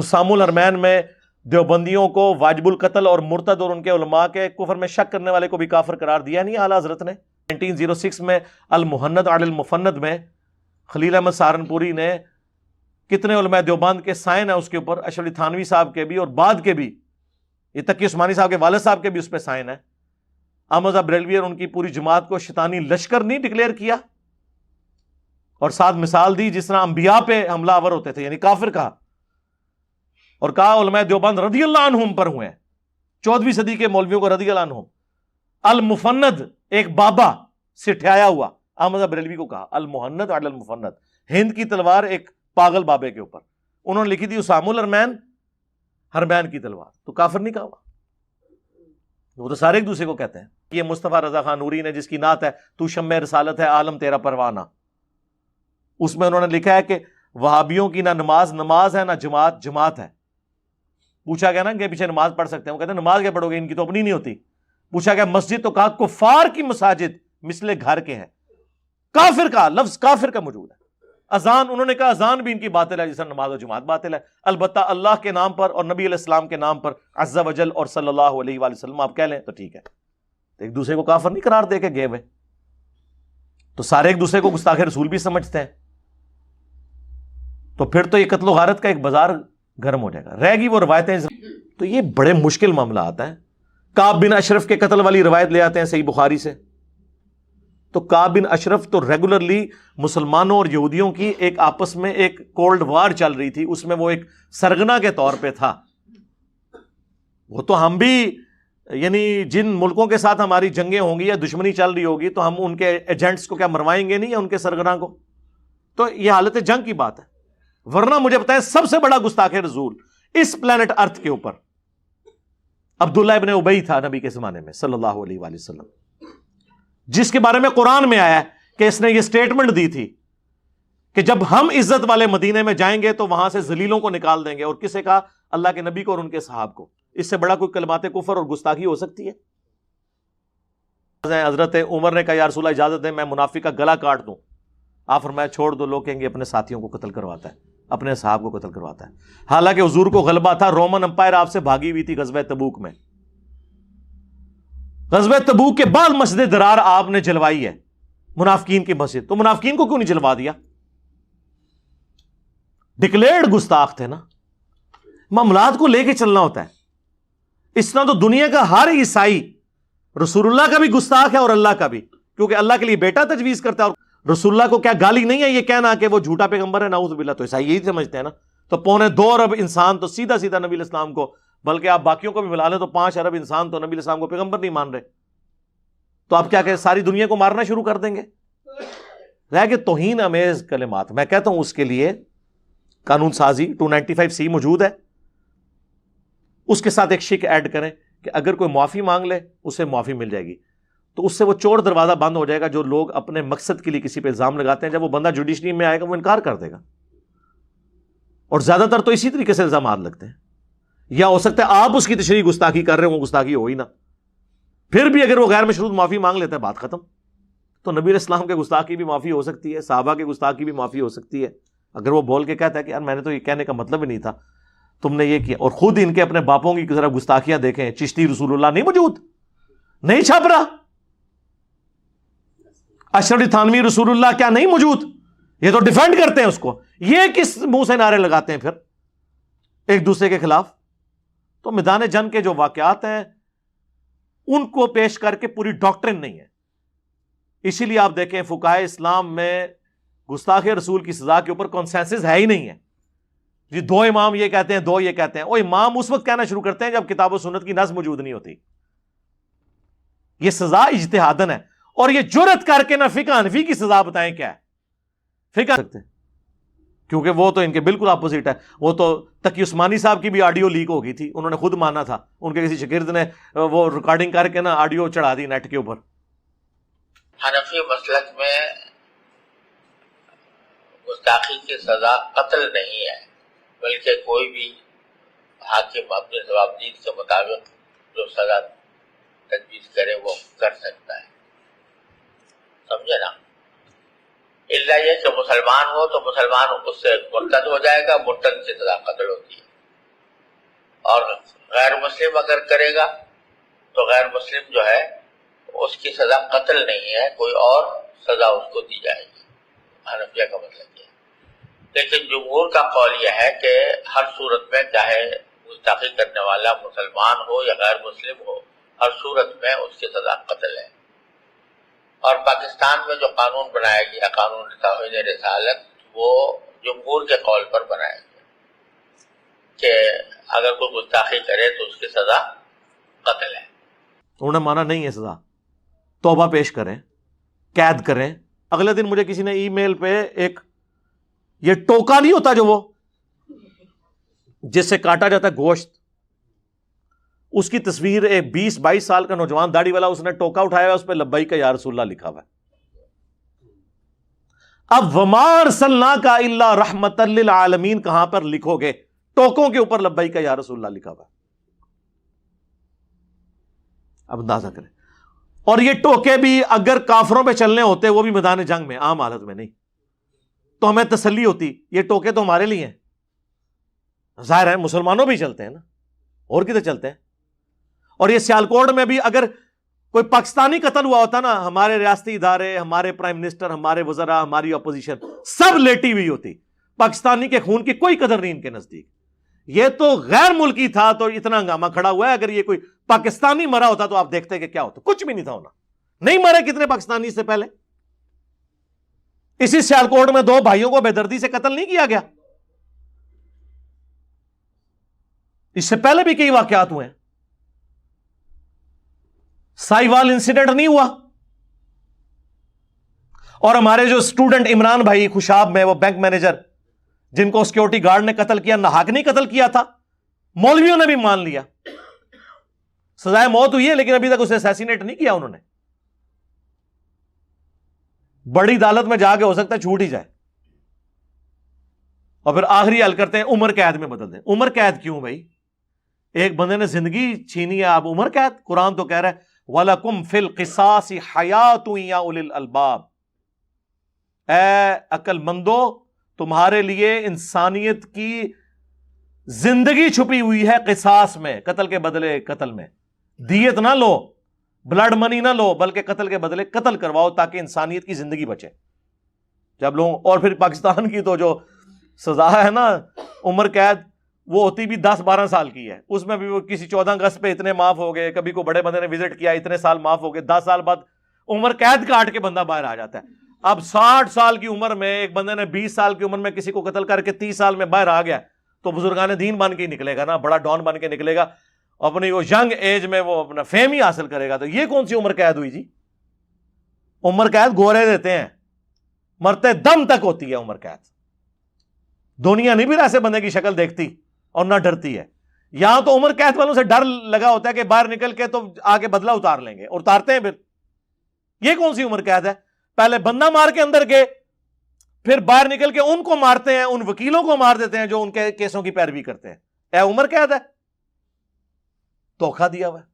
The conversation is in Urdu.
حسام الحرمین میں دیوبندیوں کو واجب القتل اور مرتد اور ان کے علماء کے کفر میں شک کرنے والے کو بھی کافر قرار دیا نہیں اعلیٰ حضرت نے. 1906 میں المحند علی المفند میں خلیل احمد سہارنپوری نے کتنے علماء دیوبند کے سائن ہیں اس کے اوپر، اشرف علی تھانوی صاحب کے بھی اور بعد کے بھی، یہ تقی عثمانی صاحب کے والد صاحب کے بھی اس پہ سائن ہے. احمد صاحب بریلوی اور ان کی پوری جماعت کو شیطانی لشکر نہیں ڈکلیئر کیا، اور ساتھ مثال دی جس طرح انبیاء پہ حملہ آور ہوتے تھے، یعنی کافر کہا، اور کہا علماء دیوبند رضی اللہ عنہم پر ہوئے ہیں، 14ویں صدی کے مولویوں کو رضی اللہ عنہم. المفند ایک بابا سٹھایا ہوا، احمد صاحب بریلوی کو کہا المحند علی المفند، ہند کی تلوار ایک پاگل بابے کے اوپر، انہوں نے لکھی تھی حسام الحرمین حرمین کی تلوار، تو کافر نہیں کہا ہوا. وہ تو سارے ایک دوسرے کو کہتے ہیں. یہ مصطفیٰ رضا خان نوری نے جس کی نعت ہے تو شمع رسالت ہے عالم تیرا پروانہ، اس میں انہوں نے لکھا ہے کہ وہابیوں کی نہ نماز نماز ہے نہ جماعت جماعت ہے. پوچھا گیا نا کہ پیچھے نماز پڑھ سکتے ہیں، وہ کہتے ہیں نماز کیا پڑھو گے، ان کی تو اپنی نہیں ہوتی. پوچھا گیا مسجد، تو کہا کفار کی مساجد مثل گھر کے ہیں. کافر کا لفظ کافر کا موجود ہے. اذان، انہوں نے کہا اذان بھی ان کی باطل ہے جس طرح نماز و جماعت باطل ہے. البتہ اللہ کے نام پر اور نبی علیہ السلام کے نام پر عز و جل اور صلی اللہ علیہ وآلہ وسلم آپ کہہ لیں تو ٹھیک ہے. تو ایک دوسرے کو کافر نہیں قرار دے کے گئے ہوئے، تو سارے ایک دوسرے کو گستاخ رسول بھی سمجھتے ہیں. تو پھر تو یہ قتل و غارت کا ایک بازار گرم ہو جائے گا. رہ گی وہ روایتیں، تو یہ بڑے مشکل معاملات ہیں. کعب بن اشرف کے قتل والی روایت لے آتے ہیں صحیح بخاری سے. تو کعب بن اشرف تو ریگولرلی مسلمانوں اور یہودیوں کی ایک آپس میں ایک کولڈ وار چل رہی تھی، اس میں وہ ایک سرگنا کے طور پہ تھا. وہ تو ہم بھی، یعنی جن ملکوں کے ساتھ ہماری جنگیں ہوں گی یا دشمنی چل رہی ہوگی تو ہم ان کے ایجنٹس کو کیا مروائیں گے نہیں، یا ان کے سرگنا کو؟ تو یہ حالت جنگ کی بات ہے. ورنہ مجھے بتائیں سب سے بڑا گستاخ رسول اس پلانٹ ارتھ کے اوپر عبداللہ ابن ابی تھا نبی کے زمانے میں صلی اللہ علیہ وآلہ وسلم، جس کے بارے میں قرآن میں آیا کہ اس نے یہ سٹیٹمنٹ دی تھی کہ جب ہم عزت والے مدینے میں جائیں گے تو وہاں سے ذلیلوں کو نکال دیں گے. اور کسے کہا؟ اللہ کے نبی کو اور ان کے صحاب کو. اس سے بڑا کوئی کلمات کفر اور گستاخی ہو سکتی ہے؟ حضرت عمر نے کہا یا رسول اللہ اجازت دیں میں منافق کا گلا کاٹ دوں. آپ فرمایا چھوڑ دو، لوگ کہیں گے اپنے ساتھیوں کو قتل کرواتا ہے، اپنے صحاب کو قتل کرواتا ہے. حالانکہ حضور کو غلبہ تھا، رومن امپائر آپ سے بھاگی ہوئی تھی غزوہ تبوک میں. غزوہ تبوک کے بعد مسجد درار آپ نے جلوائی ہے، منافقین کی مسجد. تو منافقین کو کیوں نہیں جلوا دیا؟ ڈکلیئرڈ گستاخ تھے نا. معاملات کو لے کے چلنا ہوتا ہے. اس طرح تو دنیا کا ہر عیسائی رسول اللہ کا بھی گستاخ ہے اور اللہ کا بھی، کیونکہ اللہ کے لیے بیٹا تجویز کرتا ہے. اور رسول اللہ کو کیا گالی نہیں ہے یہ کہنا کہ وہ جھوٹا پیغمبر ہے، نعوذ باللہ. تو عیسائی یہی سمجھتے ہیں نا. تو 2.25 ارب انسان تو سیدھا سیدھا نبی علیہ السلام کو، بلکہ آپ باقیوں کو بھی ملا لیں تو 5 ارب انسان تو نبی علیہ السلام کو پیغمبر نہیں مان رہے. تو آپ کیا کہ ساری دنیا کو مارنا شروع کر دیں گے؟ رہ کہ توہین امیز کلمات. میں کہتا ہوں اس کے لیے قانون سازی 295C موجود ہے، اس کے ساتھ ایک شک ایڈ کریں کہ اگر کوئی معافی مانگ لے اسے معافی مل جائے گی. تو اس سے وہ چور دروازہ بند ہو جائے گا جو لوگ اپنے مقصد کے لیے کسی پہ الزام لگاتے ہیں. جب وہ بندہ جوڈیشری میں آئے گا وہ انکار کر دے گا، اور زیادہ تر تو اسی طریقے سے الزامات لگتے ہیں. یا ہو سکتا ہے آپ اس کی تشریح گستاخی کر رہے ہوں، وہ گستاخی ہو ہی نہ، پھر بھی اگر وہ غیر مشروط معافی مانگ لیتا ہے بات ختم. تو نبی علیہ السلام کے گستاخ کی بھی معافی ہو سکتی ہے، صحابہ کے گستاخ کی بھی معافی ہو سکتی ہے. اگر وہ بول کے کہتا ہے کہ یار میں نے تو یہ کہنے کا مطلب ہی نہیں تھا، تم نے یہ کیا. اور خود ان کے اپنے باپوں کی ذرا گستاخیاں دیکھیں. چشتی رسول اللہ نہیں موجود، نہیں چھاپ رہا. اشرف علی تھانوی رسول اللہ کیا نہیں موجود؟ یہ تو ڈیفینڈ کرتے ہیں اس کو. یہ کس منہ سے نعرے لگاتے ہیں پھر ایک دوسرے کے خلاف؟ تو میدان جنگ کے جو واقعات ہیں ان کو پیش کر کے پوری ڈاکٹرن نہیں ہے. اسی لیے آپ دیکھیں فقہائے اسلام میں گستاخ رسول کی سزا کے اوپر کنسنسس ہے ہی نہیں ہے. جی 2 امام یہ کہتے ہیں، 2 یہ کہتے ہیں. وہ امام اس وقت کہنا شروع کرتے ہیں جب کتاب و سنت کی نص موجود نہیں ہوتی. یہ سزا اجتہادن ہے. اور یہ جرت کر کے نہ فقہ حنفی کی سزا بتائیں کیا ہے. فقہ سکتے ہیں کیونکہ وہ تو ان کے بالکل اپوزٹ ہے. وہ تو تقی عثمانی صاحب کی بھی آڈیو لیک ہو گئی تھی، انہوں نے خود مانا تھا. ان کے کسی شاگرد نے وہ ریکارڈنگ کر کے نا آڈیو چڑھا دی نیٹ کے اوپر. حنفی مسلک میں گستاخی کی سزا قتل نہیں ہے، بلکہ کوئی بھی حاکم اپنے جوابدید کے مطابق جو سزا تجویز کرے وہ کر سکتا ہے. سمجھے نا؟ الا یہ کہ مسلمان ہو تو مسلمان اس سے مرتد ہو جائے گا، مرتد کی سزا قتل ہوتی ہے. اور غیر مسلم اگر کرے گا تو غیر مسلم جو ہے اس کی سزا قتل نہیں ہے، کوئی اور سزا اس کو دی جائے گی، حنفیہ کا مطلب یہ ہے۔ لیکن جمہور کا قول یہ ہے کہ ہر صورت میں چاہے گستاخی کرنے والا مسلمان ہو یا غیر مسلم ہو، ہر صورت میں اس کی سزا قتل ہے۔ اور پاکستان میں جو قانون بنایا گیا، قانون توہین رسالت، وہ جمہور کے قول پر بنایا گیا کہ اگر کوئی گستاخی کرے تو اس کی سزا قتل ہے۔ انہوں نے مانا نہیں ہے سزا، توبہ پیش کریں، قید کریں۔ اگلے دن مجھے کسی نے ای میل پہ ایک یہ ٹوکا نہیں ہوتا جو وہ جس سے کاٹا جاتا ہے گوشت، اس کی تصویر، ایک 20-22 سال کا نوجوان داڑھی والا، اس نے ٹوکا اٹھایا ہوا، اس پہ لبیک یا رسول اللہ لکھا ہوا ہے۔ اب وما ارسلناک الا رحمۃ للعالمین کہاں پر لکھو گے؟ ٹوکوں کے اوپر لبیک یا رسول اللہ لکھا ہوا ہے۔ اب اندازہ کریں، اور یہ ٹوکے بھی اگر کافروں پہ چلنے ہوتے، وہ بھی میدان جنگ میں، عام حالت میں نہیں، تو ہمیں تسلی ہوتی، یہ ٹوکے تو ہمارے لیے ہیں۔ ظاہر ہے مسلمانوں بھی چلتے ہیں نا، اور کدھر چلتے ہیں؟ اور یہ سیالکوٹ میں بھی اگر کوئی پاکستانی قتل ہوا ہوتا نا، ہمارے ریاستی ادارے، ہمارے پرائم منسٹر، ہمارے وزراء، ہماری اپوزیشن سب لیٹی ہوئی ہوتی۔ پاکستانی کے خون کی کوئی قدر نہیں ان کے نزدیک۔ یہ تو غیر ملکی تھا تو اتنا ہنگامہ کھڑا ہوا ہے، اگر یہ کوئی پاکستانی مرا ہوتا تو آپ دیکھتے کہ کیا ہوتا، کچھ بھی نہیں تھا ہونا۔ نہیں مرے کتنے پاکستانی اس سے پہلے؟ اسی سیالکوٹ میں 2 بھائیوں کو بے دردی سے قتل نہیں کیا گیا؟ اس سے پہلے بھی کئی واقعات ہوئے ہیں۔ سائیوال انسیڈنٹ نہیں ہوا؟ اور ہمارے جو اسٹوڈنٹ عمران بھائی خوشاب میں، وہ بینک مینیجر جن کو سیکورٹی گارڈ نے قتل کیا، ناحق نہیں قتل کیا تھا، مولویوں نے بھی مان لیا، سزائے موت ہوئی ہے، لیکن ابھی تک اسے اسیسینیٹ نہیں کیا انہوں نے۔ بڑی عدالت میں جا کے ہو سکتا ہے چھوٹ ہی جائے، اور پھر آخری حل کرتے ہیں عمر قید میں بدل دیں۔ عمر قید کیوں بھائی؟ ایک بندے نے زندگی چھینی ہے، آپ عمر قید؟ قرآن تو کہہ رہا ہے وَلَكُمْ فِي الْقِصَاصِ حَيَاةٌ يَا أُولِي الْأَلْبَابِ، اے عقل مندو، تمہارے لیے انسانیت کی زندگی چھپی ہوئی ہے قصاص میں، قتل کے بدلے قتل میں۔ دیت نہ لو، بلڈ منی نہ لو، بلکہ قتل کے بدلے قتل کرواؤ تاکہ انسانیت کی زندگی بچے۔ جب لوگ، اور پھر پاکستان کی تو جو سزا ہے نا عمر قید، وہ ہوتی بھی 10-12 سال کی ہے، اس میں بھی وہ کسی 14 اگست پہ اتنے معاف ہو گئے، کبھی کوئی بڑے بندے نے وزٹ کیا اتنے سال معاف ہو گئے، 10 سال بعد عمر قید کاٹ کے بندہ باہر آ جاتا ہے۔ اب 60 سال کی عمر میں ایک بندے نے 20 سال کی عمر میں کسی کو قتل کر کے 30 سال میں باہر آ گیا تو بزرگان دین بن کے ہی نکلے گا نا، بڑا ڈان بن کے نکلے گا، اپنی وہ ینگ ایج میں وہ اپنا فیم ہی حاصل کرے گا۔ تو یہ کون سی عمر قید ہوئی جی؟ عمر قید گورے دیتے ہیں، مرتے دم تک ہوتی ہے عمر قید۔ دنیا نہیں پھر ایسے بندے کی شکل دیکھتی اور نہ ڈرتی ہے۔ یہاں تو عمر قید والوں سے ڈر لگا ہوتا ہے کہ باہر نکل کے تو آگے بدلہ اتار لیں گے، اور اتارتے ہیں۔ پھر یہ کون سی عمر قید ہے؟ پہلے بندہ مار کے اندر گئے، پھر باہر نکل کے ان کو مارتے ہیں، ان وکیلوں کو مار دیتے ہیں جو ان کے کیسوں کی پیروی کرتے ہیں۔ اے عمر قید ہے؟ دھوکہ دیا ہوا ہے۔